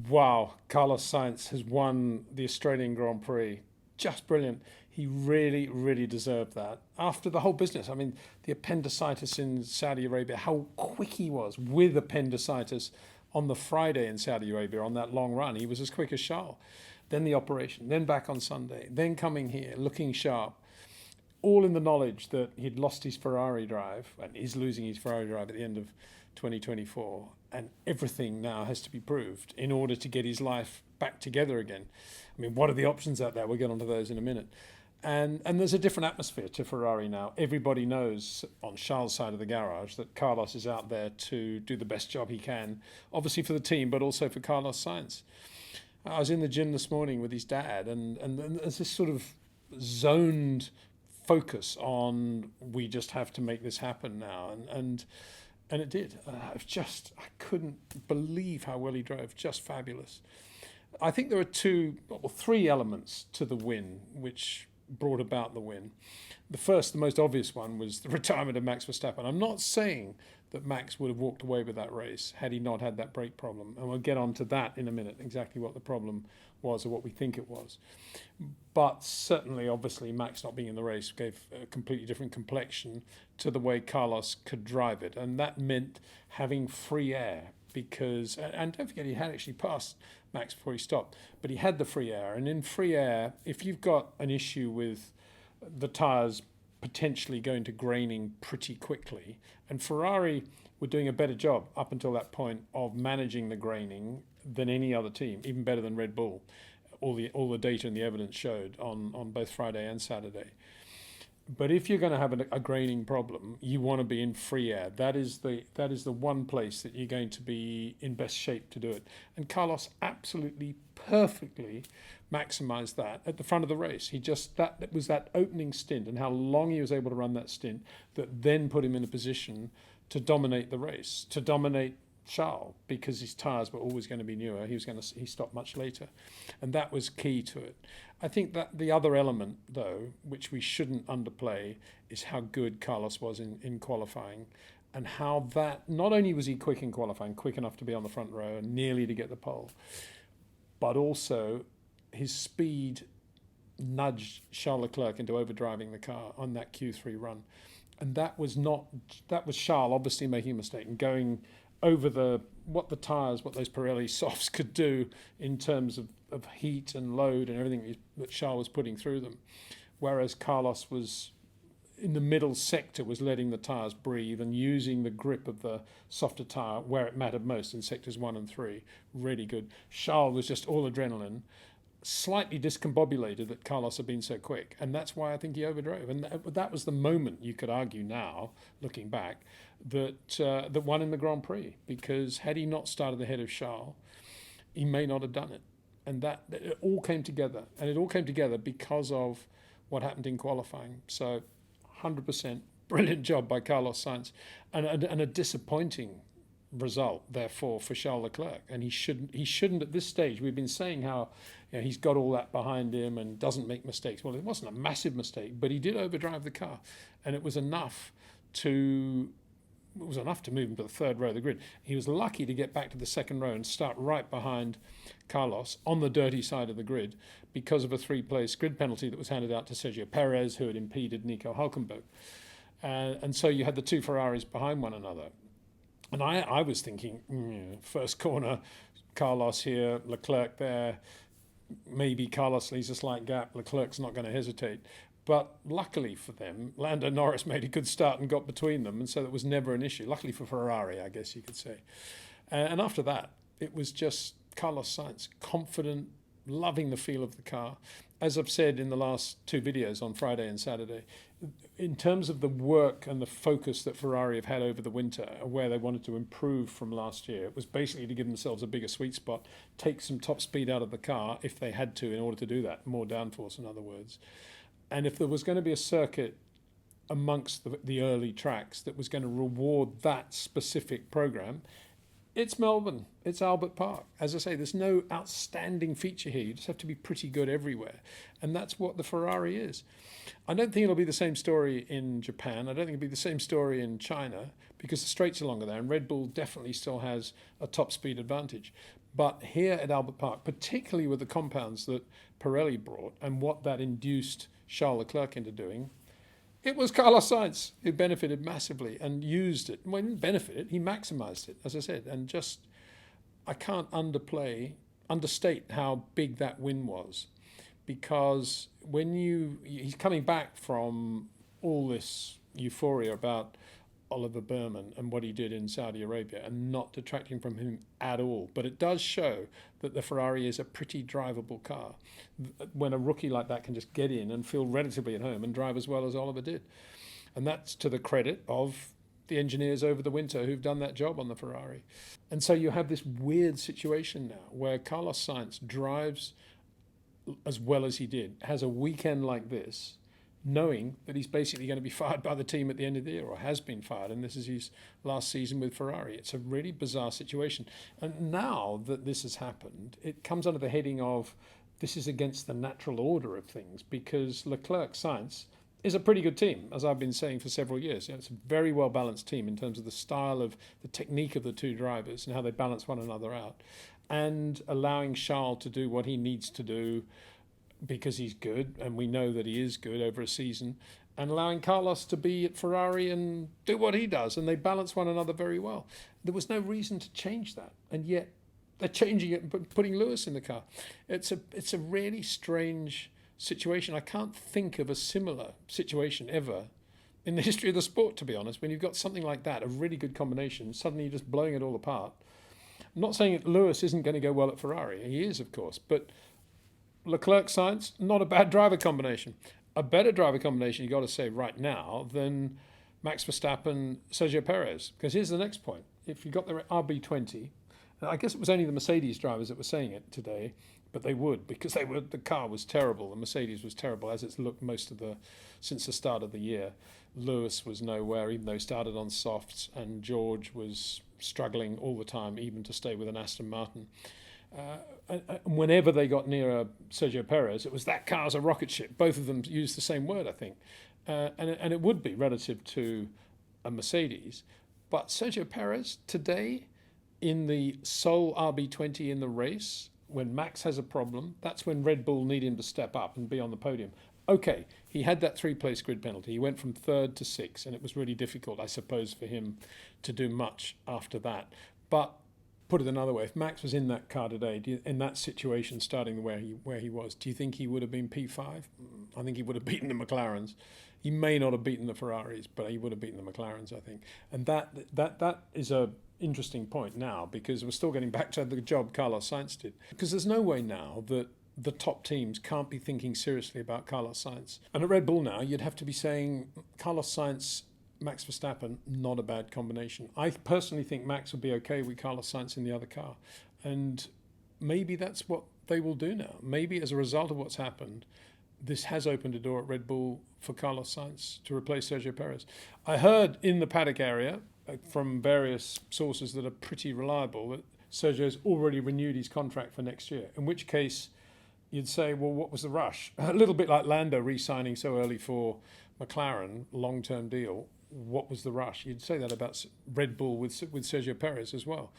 Wow, Carlos Sainz has won the Australian Grand Prix. Just brilliant. He really, really deserved that. After the whole business, I mean, the appendicitis in Saudi Arabia, how quick he was with appendicitis on the Friday in Saudi Arabia on that long run. He was as quick as Charles. Then the operation, then back on Sunday, then coming here, looking sharp. All in the knowledge that he'd lost his Ferrari drive and is losing his Ferrari drive at the end of 2024. And everything now has to be proved in order to get his life back together again. I mean, what are the options out there? We'll get onto those in a minute. And there's a different atmosphere to Ferrari now. Everybody knows on Charles' side of the garage that Carlos is out there to do the best job he can, obviously for the team, but also for Carlos Sainz. I was in the gym this morning with his dad, and there's this sort of zoned focus on we just have to make this happen now, and it did. I couldn't believe how well he drove. Just fabulous. I think there are three elements to the win which brought about the win. The most obvious one was the retirement of Max Verstappen. I'm not saying that Max would have walked away with that race had he not had that brake problem. And we'll get on to that in a minute, exactly what the problem was or what we think it was. But certainly, obviously, Max not being in the race gave a completely different complexion to the way Carlos could drive it. And that meant having free air because, and don't forget, he had actually passed Max before he stopped, but he had the free air. And in free air, if you've got an issue with the tyres potentially going to graining pretty quickly, and Ferrari were doing a better job up until that point of managing the graining than any other team, even better than Red Bull. All the data and the evidence showed on both Friday and Saturday. But if you're going to have a graining problem, you want to be in free air. That is the one place that you're going to be in best shape to do it. And Carlos absolutely perfectly maximised that at the front of the race. That was that opening stint and how long he was able to run that stint that then put him in a position to dominate the race, to dominate Charles, because his tyres were always going to be newer. He stopped much later, and that was key to it. I think that the other element, though, which we shouldn't underplay, is how good Carlos was in qualifying, and how that not only was he quick in qualifying, quick enough to be on the front row and nearly to get the pole, but also his speed nudged Charles Leclerc into overdriving the car on that Q3 run, and that was Charles obviously making a mistake and going over what those Pirelli softs could do in terms of heat and load and everything that Charles was putting through them. Whereas Carlos was in the middle sector, was letting the tyres breathe and using the grip of the softer tyre where it mattered most in sectors 1 and 3. Really good. Charles was just all adrenaline, slightly discombobulated that Carlos had been so quick. And that's why I think he overdrove. And that was the moment, you could argue now, looking back, that won him the Grand Prix. Because had he not started ahead of Charles, he may not have done it. And that it all came together. And it all came together because of what happened in qualifying. So 100% brilliant job by Carlos Sainz. And a disappointing result, therefore, for Charles Leclerc. And he shouldn't at this stage. We've been saying how he's got all that behind him and doesn't make mistakes. Well, it wasn't a massive mistake, but he did overdrive the car. And it was enough to move him to the third row of the grid. He was lucky to get back to the second row and start right behind Carlos on the dirty side of the grid because of a 3-place grid penalty that was handed out to Sergio Perez, who had impeded Nico Hülkenberg. And so you had the two Ferraris behind one another. And I was thinking, first corner, Carlos here, Leclerc there. Maybe Carlos leaves a slight gap. Leclerc's not going to hesitate. But luckily for them, Lando Norris made a good start and got between them, and so that was never an issue. Luckily for Ferrari, I guess you could say. And after that, it was just Carlos Sainz, confident, loving the feel of the car. As I've said in the last two videos on Friday and Saturday, in terms of the work and the focus that Ferrari have had over the winter, where they wanted to improve from last year, it was basically to give themselves a bigger sweet spot, take some top speed out of the car if they had to in order to do that, more downforce in other words. And if there was going to be a circuit amongst the early tracks that was going to reward that specific program, it's Melbourne, it's Albert Park. As I say, there's no outstanding feature here. You just have to be pretty good everywhere. And that's what the Ferrari is. I don't think it'll be the same story in Japan. I don't think it'll be the same story in China because the straights are longer there and Red Bull definitely still has a top speed advantage. But here at Albert Park, particularly with the compounds that Pirelli brought and what that induced Charles Leclerc into doing, it was Carlos Sainz who benefited massively and used it. Well, he didn't benefit it, he maximised it, as I said. And just, I can't understate how big that win was. Because when he's coming back from all this euphoria about Oliver Behrman and what he did in Saudi Arabia, and not detracting from him at all. But it does show that the Ferrari is a pretty drivable car when a rookie like that can just get in and feel relatively at home and drive as well as Oliver did. And that's to the credit of the engineers over the winter who've done that job on the Ferrari. And so you have this weird situation now where Carlos Sainz drives as well as he did, has a weekend like this, knowing that he's basically going to be fired by the team at the end of the year, or has been fired, and this is his last season with Ferrari. It's a really bizarre situation. And now that this has happened, it comes under the heading of this is against the natural order of things, because Leclerc-Sainz is a pretty good team, as I've been saying for several years. It's a very well-balanced team in terms of the style of the technique of the two drivers and how they balance one another out, and allowing Charles to do what he needs to do because he's good, and we know that he is good over a season, and allowing Carlos to be at Ferrari and do what he does, and they balance one another very well. There was no reason to change that, and yet they're changing it and putting Lewis in the car. It's a really strange situation. I can't think of a similar situation ever in the history of the sport, to be honest, when you've got something like that, a really good combination, suddenly you're just blowing it all apart. I'm not saying that Lewis isn't going to go well at Ferrari. He is, of course, but Leclerc-Sainz, not a bad driver combination. A better driver combination, you've got to say right now, than Max Verstappen, Sergio Perez. Because here's the next point. If you got the RB20, I guess it was only the Mercedes drivers that were saying it today, but they would, because the car was terrible. The Mercedes was terrible, as it's looked since the start of the year. Lewis was nowhere, even though he started on softs, and George was struggling all the time, even to stay with an Aston Martin. And whenever they got near Sergio Perez, it was that car's a rocket ship. Both of them used the same word, I think. And it would be relative to a Mercedes. But Sergio Perez today, in the sole RB20 in the race, when Max has a problem, that's when Red Bull need him to step up and be on the podium. Okay, he had that 3-place grid penalty. He went from 3rd to 6th, and it was really difficult, I suppose, for him to do much after that. But put it another way, if Max was in that car today, in that situation, starting where he was, do you think he would have been P5? I think he would have beaten the McLarens. He may not have beaten the Ferraris, but he would have beaten the McLarens, I think. And that is a interesting point now, because we're still getting back to the job Carlos Sainz did. Because there's no way now that the top teams can't be thinking seriously about Carlos Sainz. And at Red Bull now, you'd have to be saying Carlos Sainz, Max Verstappen, not a bad combination. I personally think Max would be okay with Carlos Sainz in the other car. And maybe that's what they will do now. Maybe as a result of what's happened, this has opened a door at Red Bull for Carlos Sainz to replace Sergio Perez. I heard in the paddock area from various sources that are pretty reliable that Sergio's already renewed his contract for next year, in which case you'd say, well, what was the rush? A little bit like Lando re-signing so early for McLaren, long-term deal. What was the rush? You'd say that about Red Bull with Sergio Perez as well.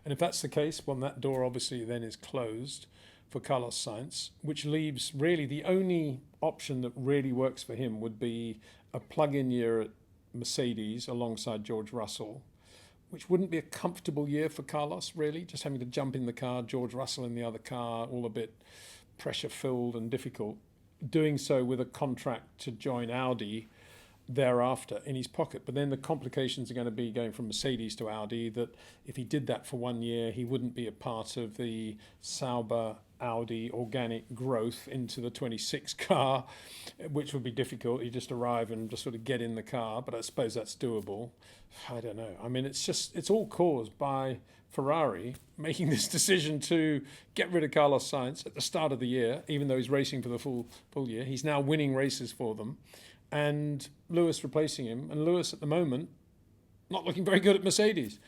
And if that's the case, well, that door obviously then is closed for Carlos Sainz, which leaves really the only option that really works for him would be a plug-in year at Mercedes alongside George Russell, which wouldn't be a comfortable year for Carlos, really, just having to jump in the car, George Russell in the other car, all a bit pressure-filled and difficult, doing so with a contract to join Audi thereafter in his pocket. But then the complications are going to be going from Mercedes to Audi, that if he did that for 1 year, he wouldn't be a part of the Sauber Audi organic growth into the 26 car, which would be difficult. You just arrive and just sort of get in the car, but I suppose that's doable. I don't know. I mean, it's all caused by Ferrari making this decision to get rid of Carlos Sainz at the start of the year, even though he's racing for the full year. He's now winning races for them, and Lewis replacing him. And Lewis at the moment not looking very good at Mercedes.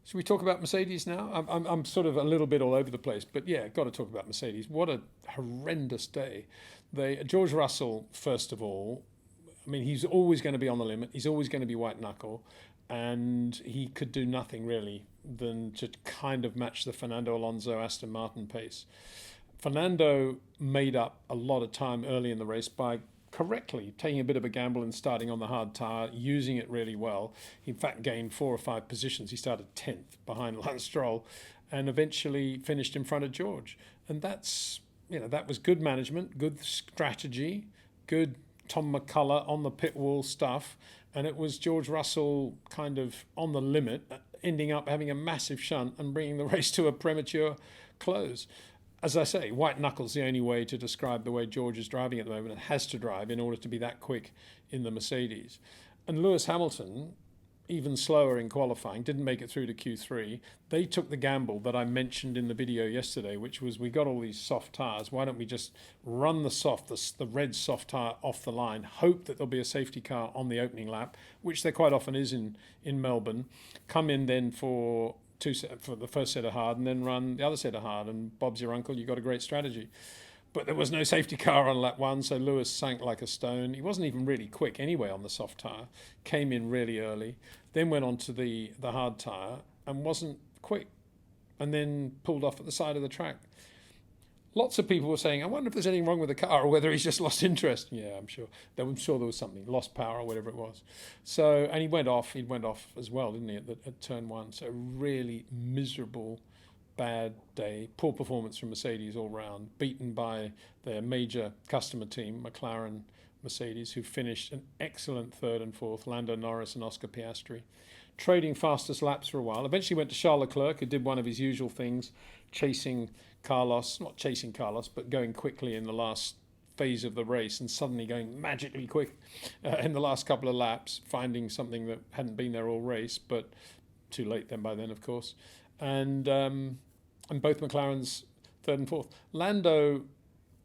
Should we talk about Mercedes now? I'm sort of a little bit all over the place, but yeah, got to talk about Mercedes. What a horrendous day. George Russell, first of all, I mean, he's always going to be on the limit. He's always going to be white knuckle. and he could do nothing really than to kind of match the Fernando Alonso Aston Martin pace. Fernando made up a lot of time early in the race by correctly taking a bit of a gamble and starting on the hard tyre, using it really well. He in fact gained 4 or 5 positions. He started 10th behind Lance Stroll and eventually finished in front of George. And that's, that was good management, good strategy, good Tom McCullough on the pit wall stuff. And it was George Russell kind of on the limit, ending up having a massive shunt and bringing the race to a premature close. As I say, white knuckles the only way to describe the way George is driving at the moment and has to drive in order to be that quick in the Mercedes. And Lewis Hamilton, even slower in qualifying, didn't make it through to Q3. They took the gamble that I mentioned in the video yesterday, which was we got all these soft tyres. Why don't we just run the red soft tyre off the line, hope that there'll be a safety car on the opening lap, which there quite often is in Melbourne, come in then for the first set of hard and then run the other set of hard, and Bob's your uncle, you got a great strategy. But there was no safety car on lap 1, so Lewis sank like a stone. He wasn't even really quick anyway on the soft tyre, came in really early, then went on to the hard tyre and wasn't quick, and then pulled off at the side of the track. Lots of people were saying, I wonder if there's anything wrong with the car or whether he's just lost interest. Yeah, I'm sure there was something, lost power or whatever it was. So, and he went off as well, didn't he, at turn 1. So really miserable, bad day, poor performance from Mercedes all round, beaten by their major customer team, McLaren-Mercedes, who finished an excellent 3rd and 4th, Lando Norris and Oscar Piastri, trading fastest laps for a while. Eventually went to Charles Leclerc, who did one of his usual things, not chasing Carlos, but going quickly in the last phase of the race and suddenly going magically quick in the last couple of laps, finding something that hadn't been there all race, but too late then by then, of course. And both McLaren's 3rd and 4th. Lando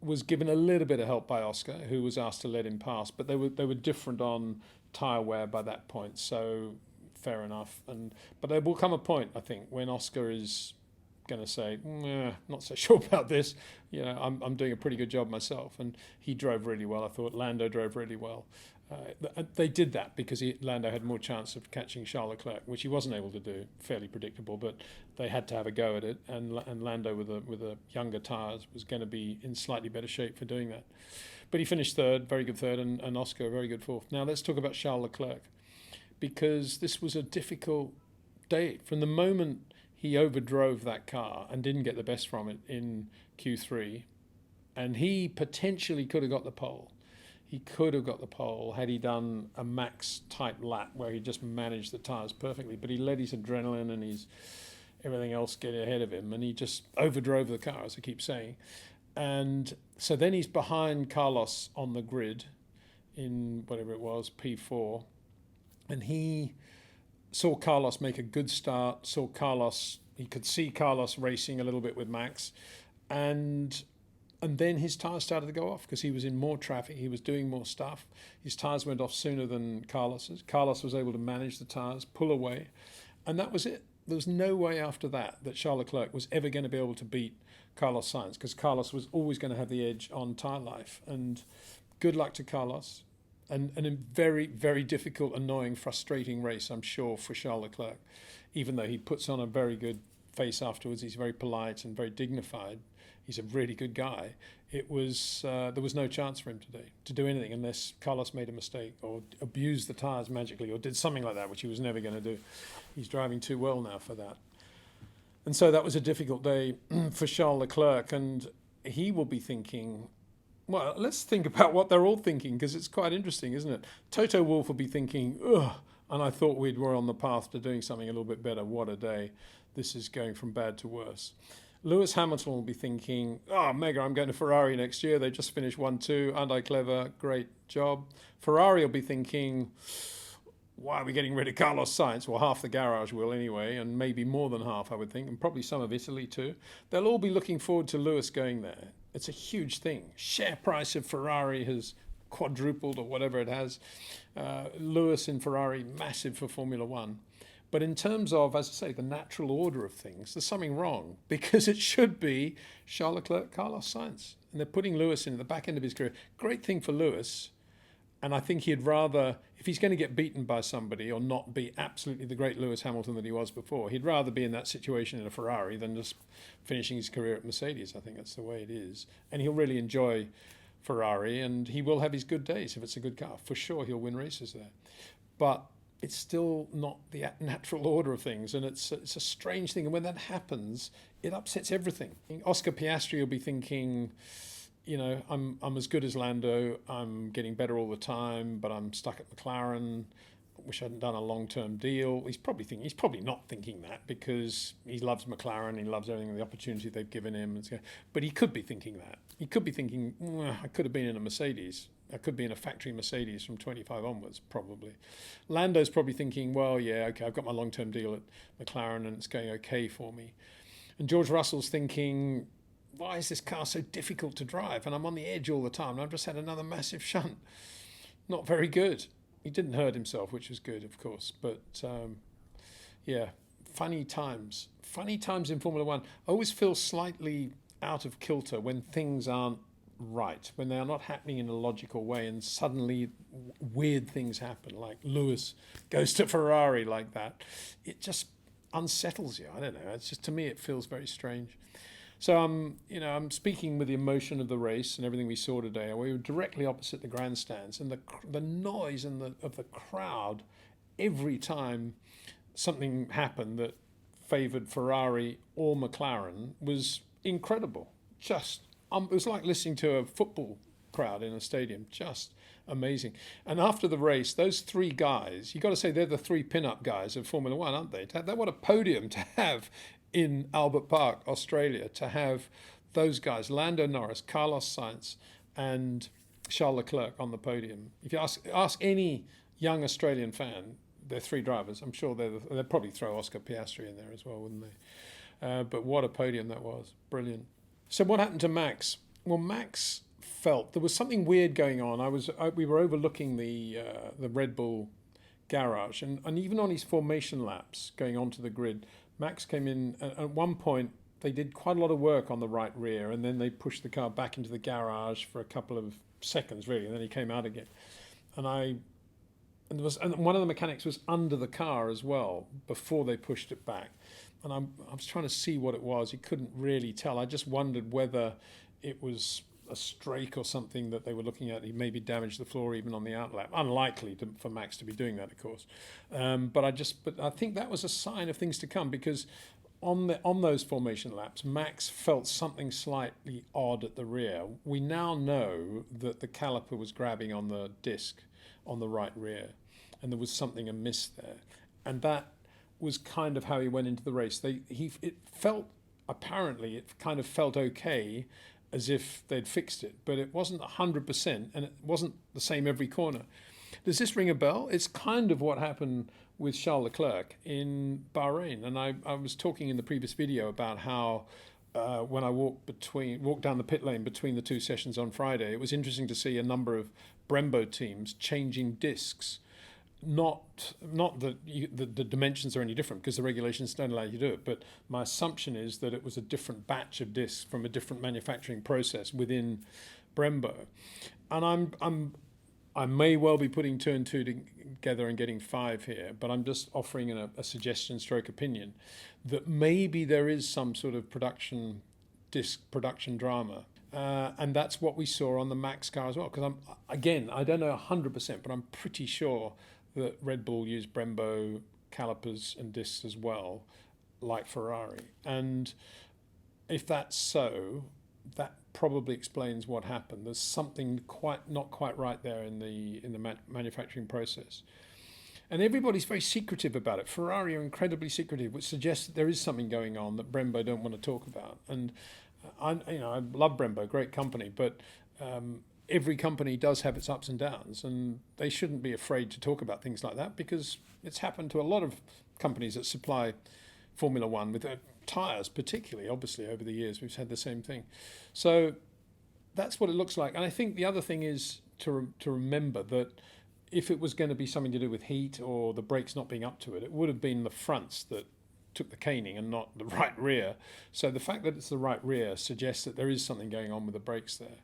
was given a little bit of help by Oscar, who was asked to let him pass, but they were different on tyre wear by that point, so fair enough. But there will come a point, I think, when Oscar is going to say, not so sure about this. I'm doing a pretty good job myself. And he drove really well. I thought Lando drove really well. They did that because Lando had more chance of catching Charles Leclerc, which he wasn't able to do, fairly predictable, but they had to have a go at it. And Lando with a younger tyres was going to be in slightly better shape for doing that. But he finished 3rd, very good 3rd, and Oscar a very good 4th. Now let's talk about Charles Leclerc, because this was a difficult day. From the moment he overdrove that car and didn't get the best from it in Q3, and he potentially could have got the pole. He could have got the pole had he done a Max-type lap where he just managed the tyres perfectly, but he let his adrenaline and his everything else get ahead of him, and he just overdrove the car, as I keep saying. And so then he's behind Carlos on the grid in whatever it was, P4, and he saw Carlos make a good start, he could see Carlos racing a little bit with Max, and then his tyres started to go off because he was in more traffic, he was doing more stuff. His tyres went off sooner than Carlos's. Carlos was able to manage the tyres, pull away, and that was it. There was no way after that Charles Leclerc was ever going to be able to beat Carlos Sainz, because Carlos was always going to have the edge on tyre life. And good luck to Carlos. And a very, very difficult, annoying, frustrating race, I'm sure, for Charles Leclerc. Even though he puts on a very good face afterwards, he's very polite and very dignified. He's a really good guy. There was no chance for him today to do anything unless Carlos made a mistake or abused the tyres magically or did something like that, which he was never going to do. He's driving too well now for that. And so that was a difficult day for Charles Leclerc, and he will be thinking, well, let's think about what they're all thinking, because it's quite interesting, isn't it? Toto Wolff will be thinking, ugh, and I thought we were on the path to doing something a little bit better. What a day. This is going from bad to worse. Lewis Hamilton will be thinking, oh, mega, I'm going to Ferrari next year. They just finished 1-2. Aren't I clever? Great job. Ferrari will be thinking, why are we getting rid of Carlos Sainz? Well, half the garage will anyway, and maybe more than half, I would think, and probably some of Italy too. They'll all be looking forward to Lewis going there. It's a huge thing. Share price of Ferrari has quadrupled or whatever it has. Lewis in Ferrari, massive for Formula One. But in terms of, as I say, the natural order of things, there's something wrong, because it should be Charles Leclerc, Carlos Sainz. And they're putting Lewis in at the back end of his career. Great thing for Lewis. And I think he'd rather, if he's going to get beaten by somebody or not be absolutely the great Lewis Hamilton that he was before, he'd rather be in that situation in a Ferrari than just finishing his career at Mercedes. I think that's the way it is. And he'll really enjoy Ferrari, and he will have his good days if it's a good car. For sure, he'll win races there. But it's still not the natural order of things, and it's a strange thing. And when that happens, it upsets everything. Oscar Piastri will be thinking, I'm as good as Lando. I'm getting better all the time, but I'm stuck at McLaren. I wish I hadn't done a long-term deal. He's probably not thinking that because he loves McLaren. He loves everything, the opportunity they've given him. But he could be thinking that. He could be thinking, I could have been in a Mercedes. I could be in a factory Mercedes from 25 onwards, probably. Lando's probably thinking, well, yeah, okay, I've got my long-term deal at McLaren and it's going okay for me. And George Russell's thinking, why is this car so difficult to drive? And I'm on the edge all the time. And I've just had another massive shunt. Not very good. He didn't hurt himself, which was good, of course. But, funny times. Funny times in Formula One. I always feel slightly out of kilter when things aren't right, when they are not happening in a logical way and suddenly weird things happen, like Lewis goes to Ferrari like that. It just unsettles you. I don't know. It's just, to me, it feels very strange. So I'm speaking with the emotion of the race and everything we saw today. We were directly opposite the grandstands, and the noise of the crowd every time something happened that favoured Ferrari or McLaren was incredible. Just it was like listening to a football crowd in a stadium. Just amazing. And after the race, those three guys, you got to say they're the three pin-up guys of Formula One, aren't they? What a podium to have in Albert Park, Australia, to have those guys, Lando Norris, Carlos Sainz, and Charles Leclerc on the podium. If you ask any young Australian fan, they're three drivers. I'm sure they'd probably throw Oscar Piastri in there as well, wouldn't they? But what a podium that was. Brilliant. So what happened to Max? Well, Max felt there was something weird going on. We were overlooking the Red Bull garage, and even on his formation laps going onto the grid, Max came in. At one point, they did quite a lot of work on the right rear, and then they pushed the car back into the garage for a couple of seconds, really, and then he came out again. And one of the mechanics was under the car as well before they pushed it back. And I was trying to see what it was. You couldn't really tell. I just wondered whether it was a strake or something that they were looking at. He maybe damaged the floor even on the outlap. Unlikely for Max to be doing that, of course. But I think that was a sign of things to come, because on those formation laps, Max felt something slightly odd at the rear. We now know that the caliper was grabbing on the disc on the right rear, and there was something amiss there. And that was kind of how he went into the race. It kind of felt okay, as if they'd fixed it, but it wasn't 100%, and it wasn't the same every corner. Does this ring a bell? It's kind of what happened with Charles Leclerc in Bahrain. And I was talking in the previous video about how when I walked down the pit lane between the two sessions on Friday, it was interesting to see a number of Brembo teams changing discs. Not that the dimensions are any different, because the regulations don't allow you to do it, but my assumption is that it was a different batch of discs from a different manufacturing process within Brembo. And I may well be putting two and two together and getting five here, but I'm just offering a suggestion stroke opinion that maybe there is some sort of disc production drama. And that's what we saw on the Max car as well. Because I don't know 100%, but I'm pretty sure that Red Bull used Brembo calipers and discs as well, like Ferrari. And if that's so, that probably explains what happened. There's something not quite right there in the manufacturing process. And everybody's very secretive about it. Ferrari are incredibly secretive, which suggests that there is something going on that Brembo don't want to talk about. And I love Brembo, great company, but every company does have its ups and downs, and they shouldn't be afraid to talk about things like that, because it's happened to a lot of companies that supply Formula One with tyres, particularly. Obviously, over the years, we've had the same thing. So that's what it looks like. And I think the other thing is to remember that if it was going to be something to do with heat or the brakes not being up to it, it would have been the fronts that took the caning and not the right rear. So the fact that it's the right rear suggests that there is something going on with the brakes there.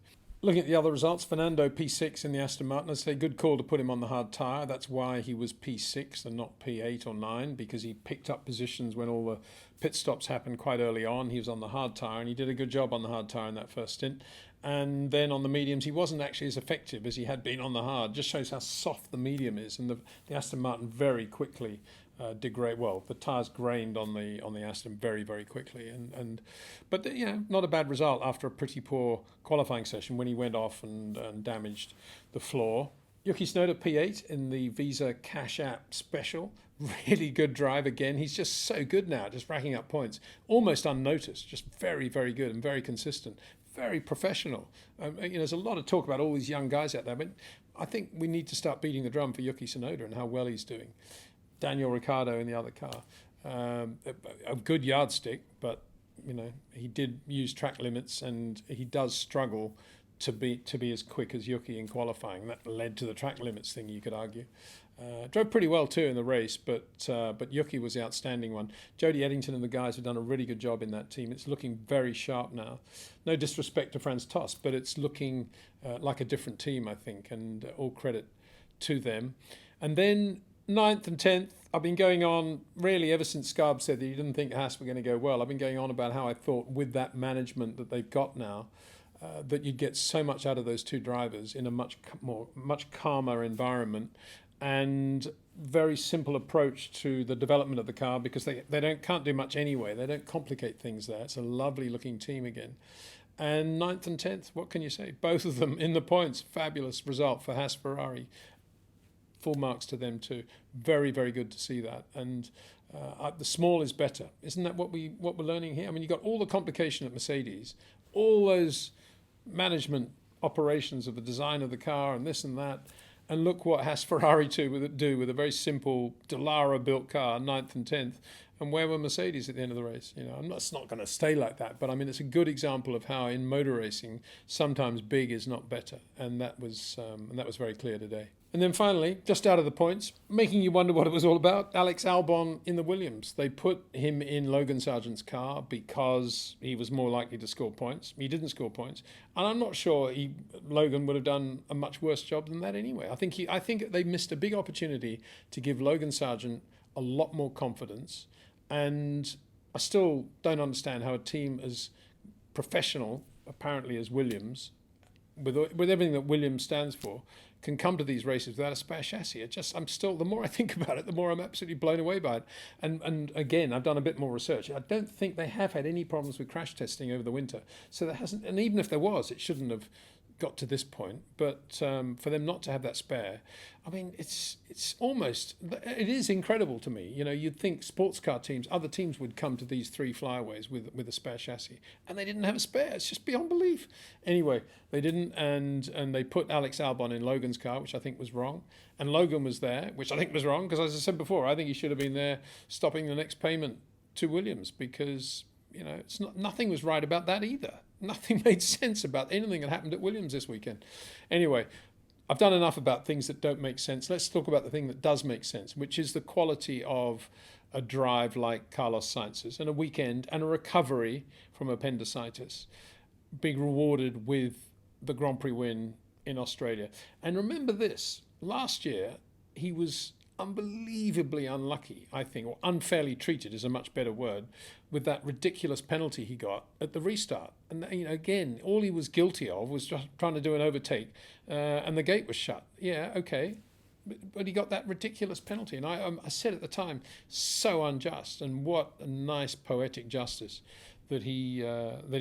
Looking at the other results, Fernando P6 in the Aston Martin. I'd say good call to put him on the hard tyre. That's why he was P6 and not P8 or 9, because he picked up positions when all the pit stops happened quite early on. He was on the hard tyre and he did a good job on the hard tyre in that first stint. And then on the mediums, he wasn't actually as effective as he had been on the hard. Just shows how soft the medium is. And the Aston Martin very quickly degrade. Well, the tyres grained on the Aston very, very quickly. But not a bad result after a pretty poor qualifying session when he went off and damaged the floor. Yuki Tsunoda P8 in the Visa Cash App Special. Really good drive again. He's just so good now, just racking up points. Almost unnoticed, just very, very good and very consistent. Very professional. There's a lot of talk about all these young guys out there, but I think we need to start beating the drum for Yuki Tsunoda and how well he's doing. Daniel Ricciardo in the other car. A good yardstick, but he did use track limits and he does struggle to be as quick as Yuki in qualifying. That led to the track limits thing, you could argue. Drove pretty well too in the race, but Yuki was the outstanding one. Jody Eddington and the guys have done a really good job in that team. It's looking very sharp now. No disrespect to Franz Tost, but it's looking like a different team, I think, and all credit to them. And then 9th and 10th, I've been going on really ever since Scarb said that he didn't think Haas were going to go well. I've been going on about how I thought with that management that they've got now, that you'd get so much out of those two drivers in a much calmer environment and very simple approach to the development of the car, because they can't do much anyway. They don't complicate things there. It's a lovely looking team again. And 9th and 10th, what can you say? Both of them in the points. Fabulous result for Haas-Ferrari. Full marks to them too. Very, very good to see that. And the small is better. Isn't that what we're learning here? I mean, you've got all the complication at Mercedes, all those management operations of the design of the car and this and that. And look what Haas-Ferrari do with a very simple Dallara-built car, 9th and 10th. And where were Mercedes at the end of the race? It's not going to stay like that. But I mean, it's a good example of how in motor racing, sometimes big is not better. And that was very clear today. And then finally, just out of the points, making you wonder what it was all about, Alex Albon in the Williams. They put him in Logan Sargent's car because he was more likely to score points. He didn't score points. And I'm not sure Logan would have done a much worse job than that anyway. I think they missed a big opportunity to give Logan Sargent a lot more confidence. And I still don't understand how a team as professional, apparently as Williams, with everything that Williams stands for, can come to these races without a spare chassis. The more I think about it, the more I'm absolutely blown away by it. And again, I've done a bit more research. I don't think they have had any problems with crash testing over the winter. So there hasn't, and even if there was, it shouldn't have got to this point. But for them not to have that spare, I mean, it is incredible to me. You'd think sports car teams, other teams would come to these three flyaways with a spare chassis, and they didn't have a spare. It's just beyond belief. Anyway, they didn't, and they put Alex Albon in Logan's car, which I think was wrong, and Logan was there, which I think was wrong, because as I said before, I think he should have been there stopping the next payment to Williams, because nothing was right about that either. Nothing made sense about anything that happened at Williams this weekend. Anyway, I've done enough about things that don't make sense. Let's talk about the thing that does make sense, which is the quality of a drive like Carlos Sainz's and a weekend and a recovery from appendicitis being rewarded with the Grand Prix win in Australia. And remember this, last year he was unbelievably unlucky, I think, or unfairly treated is a much better word, with that ridiculous penalty he got at the restart. And again, all he was guilty of was just trying to do an overtake, and the gate was shut. Yeah, okay, but he got that ridiculous penalty, and I said at the time, so unjust, and what a nice poetic justice that he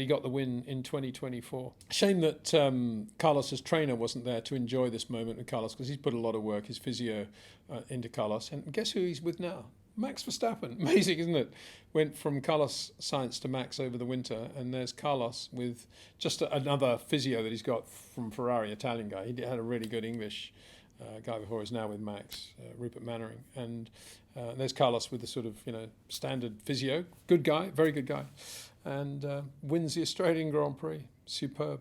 got the win in 2024. Shame that Carlos's trainer wasn't there to enjoy this moment with Carlos, because he's put a lot of work, his physio, into Carlos. And guess who he's with now? Max Verstappen. Amazing, isn't it? Went from Carlos Sainz to Max over the winter, and there's Carlos with just another physio that he's got from Ferrari, Italian guy. He had a really good English guy before, is now with Max, Rupert Mannering. And there's Carlos with the sort of, standard physio. Good guy, very good guy. And wins the Australian Grand Prix. Superb.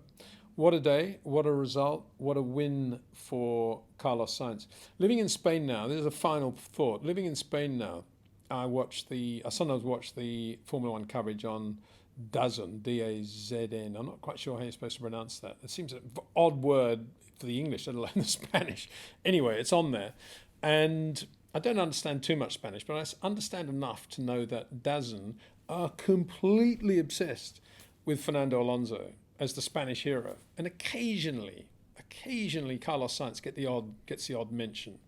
What a day, what a result, what a win for Carlos Sainz. Living in Spain now, this is a final thought. Living in Spain now, I sometimes watch the Formula One coverage on Dazn, D-A-Z-N. I'm not quite sure how you're supposed to pronounce that. It seems an odd word for the English, let alone the Spanish. Anyway, it's on there. And I don't understand too much Spanish, but I understand enough to know that Dazn are completely obsessed with Fernando Alonso as the Spanish hero. And occasionally Carlos Sainz gets the odd mention,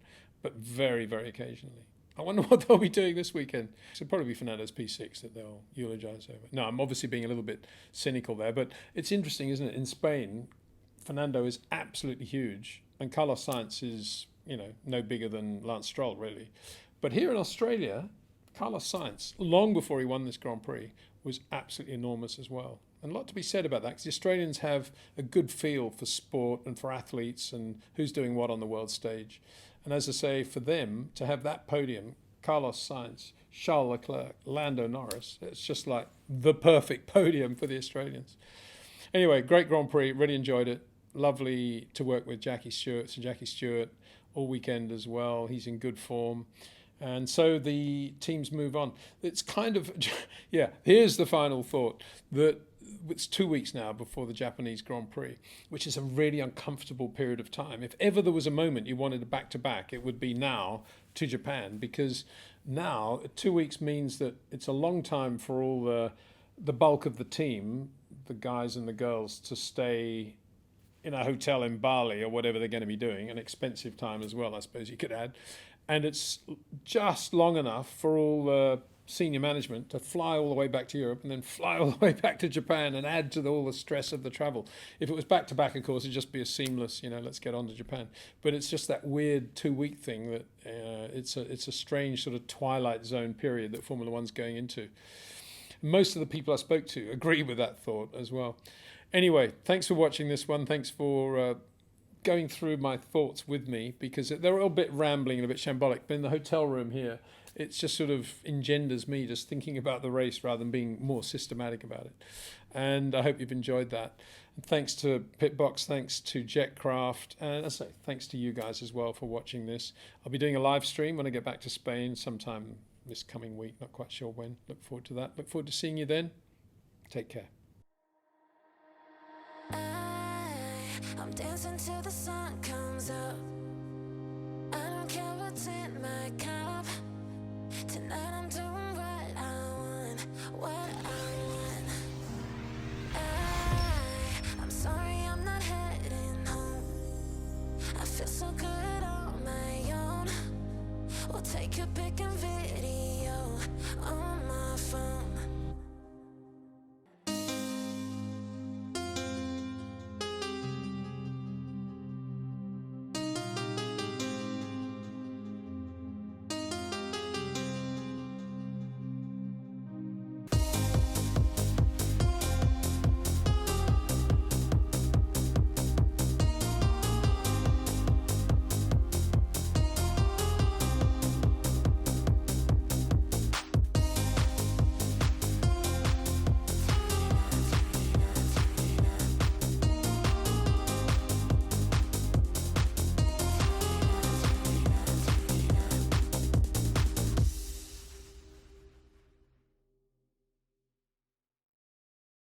but very, very occasionally. I wonder what they'll be doing this weekend. It'll probably be Fernando's P6 that they'll eulogise over. No, I'm obviously being a little bit cynical there, but it's interesting, isn't it? In Spain, Fernando is absolutely huge, and Carlos Sainz is, no bigger than Lance Stroll, really. But here in Australia, Carlos Sainz, long before he won this Grand Prix, was absolutely enormous as well. And a lot to be said about that, because the Australians have a good feel for sport and for athletes and who's doing what on the world stage. And as I say, for them to have that podium, Carlos Sainz, Charles Leclerc, Lando Norris, it's just like the perfect podium for the Australians. Anyway, great Grand Prix, really enjoyed it. Lovely to work with Jackie Stewart, so Jackie Stewart all weekend as well. He's in good form. And so the teams move on. It's kind of, here's the final thought, that it's 2 weeks now before the Japanese Grand Prix, which is a really uncomfortable period of time. If ever there was a moment you wanted a back-to-back, it would be now to Japan, because now 2 weeks means that it's a long time for all the bulk of the team, the guys and the girls, to stay in a hotel in Bali or whatever they're going to be doing, an expensive time as well, I suppose you could add. And it's just long enough for all the senior management to fly all the way back to Europe and then fly all the way back to Japan and add to all the stress of the travel. If it was back-to-back, of course, it'd just be a seamless, let's get on to Japan. But it's just that weird 2-week thing that it's a strange sort of twilight zone period that Formula One's going into. Most of the people I spoke to agree with that thought as well. Anyway, thanks for watching this one. Thanks for going through my thoughts with me, because they're all a bit rambling and a bit shambolic, but in the hotel room here, it just sort of engenders me just thinking about the race rather than being more systematic about it. And I hope you've enjoyed that. And thanks to Pitbox, thanks to Jetcraft, and as I say, thanks to you guys as well for watching this. I'll be doing a live stream when I get back to Spain sometime this coming week, not quite sure when. Look forward to that. Look forward to seeing you then. Take care. I'm dancing till the sun comes up. I don't care what's in my cup. Tonight I'm doing what I want, what I want. I'm sorry I'm not heading home. I feel so good on my own. We'll take your pick and video.